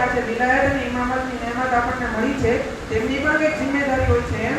આ જે વિલાયત અને ઇમામતની નેમત આપણને મળી છે તેમની પણ કંઈક જિમ્મેદારી હોય છે એમ?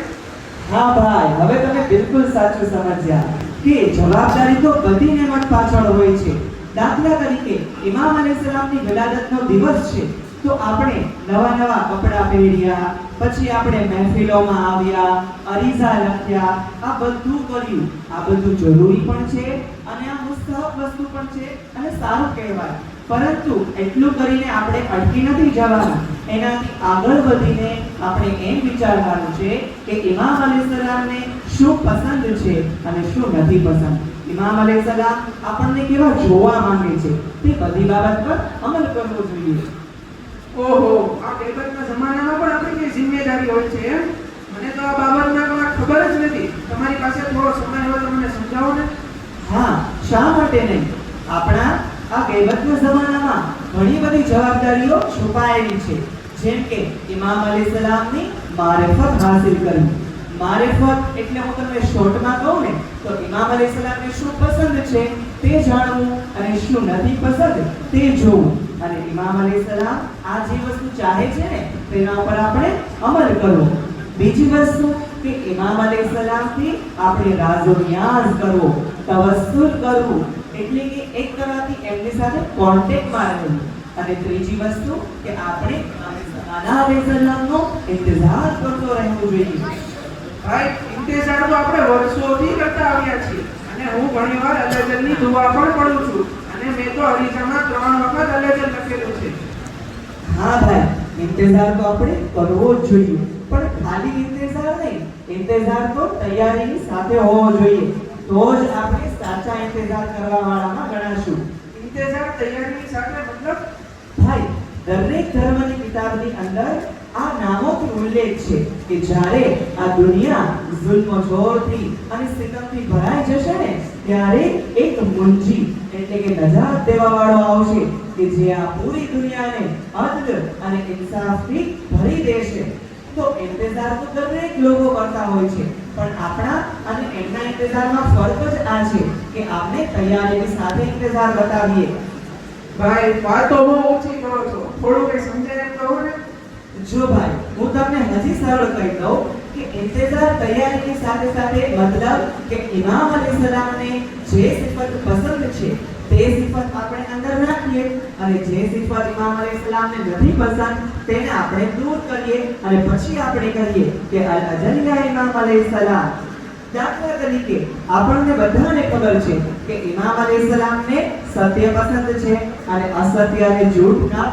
હા ભાઈ, હવે તમે બિલકુલ સાચું સમજ્યા કે જવાબદારી તો બધી નેમત પાછળ હોય છે. દાખલા તરીકે ઇમામ અલૈહિસ્સલામની વિલાદતનો દિવસ છે તો આપણે નવા કપડાં પહેર્યા, પછી આપણે મહેફિલોમાં આવ્યા, અરીઝા લખ્યા, આ બધું કર્યું. આ બધું જરૂરી પણ છે અને આ મુસ્તહબ વસ્તુ પણ છે અને સારું કહેવાય. પરંતુ એટલું કરીને આપણે અટકી નથી જવાના. એનાથી આગળ વધીને આપણે એમ વિચારવાનું છે કે ઇમામ અલૈહિસ્સલામને શું પસંદ છે અને શું નથી પસંદ. ઇમામ અલૈહિસ્સલામ આપણને કેવા જોવા માંગે છે તે બધી બાબત પર અમલ કરવો જોઈએ. ઓહો, આ ગૈબતના જમાનામાં પણ આપણી કઈ જિમ્મેદારી હોય છે એમ? મને તો આ બાબતમાં ખબર જ નથી. તમારી પાસે થોડો સમય હોય તો મને સમજાવો ને. હા, શા માટે નહીં? આપણા આ ગૈબતના જમાનામાં ઘણી બધી જવાબદારીઓ છુપાયેલી છે. જેમ કે ઇમામ અલૈહિસ્સલામની મારિફત હાસિલ કરવી. મારિફત એટલે હું તમને શોર્ટમાં કહું ને તો ઇમામ અલૈહિસ્સલામને શું પસંદ છે તે જાણવું અને શું નથી પસંદ તે જોવું. અને ઇમામ અલૈહિસ્સલામ આ જે વસ્તુ ચાહે છે ને તેના ઉપર આપણે અમલ કરવો. બીજી વસ્તુ કે ઇમામ અલૈહિસ્સલામથી આપણે રાઝો નિયાઝ કરવો, તવસ્સુલ કરવું, એટલે કે એક તરહથી એમની સાથે કોન્ટેક્ટમાં રહેવું. અને ત્રીજી વસ્તુ કે આપણે અલૈહિસ્સલામનો ઇંતજાર કરતો રહેવું જોઈએ. ભાઈ, ઇંતજાર તો આપણે વર્ષોથી કરતા આવ્યા છીએ અને હું ઘણીવાર અલ્લાહની દુઆ પણ પઢું છું અને મેં તો અરીઝામાં 3 વખત અલ્લાહ લખેલું છે. હા ભાઈ, ઇંતજાર તો આપણે કરવો જ જોઈએ, પણ ખાલી ઇંતજાર નહીં, ઇંતજાર તો તૈયારીની સાથે હોવો જોઈએ. તો જ આપણે સાચા ઇંતજાર કરવા વાળામાં ગણાશું. ઇંતજાર તૈયારીની સાથે મતલબ? ભાઈ, દરેક ધર્મની કિતાબની અંદર આ નામોથી ઉલ્લેખ છે કે જ્યારે આ દુનિયા જુલ્મ જોરથી અને સિતમથી ભરાઈ જશે ને ત્યારે એક મુંજી એટલે કે નજાત દેવા વાળો આવશે કે જે આ પૂરી દુનિયાને અદલ અને ઇન્સાફથી ભરી દેશે. તો ઇંતજાર તો દરેક લોકો કરતા હોય છે, પણ આપણા અને એમના ઇંતજારમાં ફરક જ આ છે કે આપણે તૈયારીની સાથે ઇંતજાર બતાવીએ. ભાઈ, વાતો બહુ ઓછી કરો છો, થોડું કઈ સમજાય એમ કહો ને. જો ભાઈ, હું તમને હજી સરળ કહી દઉં કે ઇંતજાર તૈયારીની સાથે સાથે મતલબ કે ઇમામ અલૈહિસ્સલામને જે સિફત પસંદ છે તે સિફત આપણે અંદર રાખીએ અને જે સિફત ઇમામ અલૈહિસ્સલામને નથી પસંદ તેને આપણે દૂર કરીએ અને પછી આપણે કહીએ કે અલ અજલિયા ઇમામ અલૈહિસ્સલામ. દાખલા તરીકે આપણને બધાને ખબર છે કે ઇમામ અલૈહિસ્સલામને સત્ય પસંદ છે અને અસત્ય અને જૂઠ ના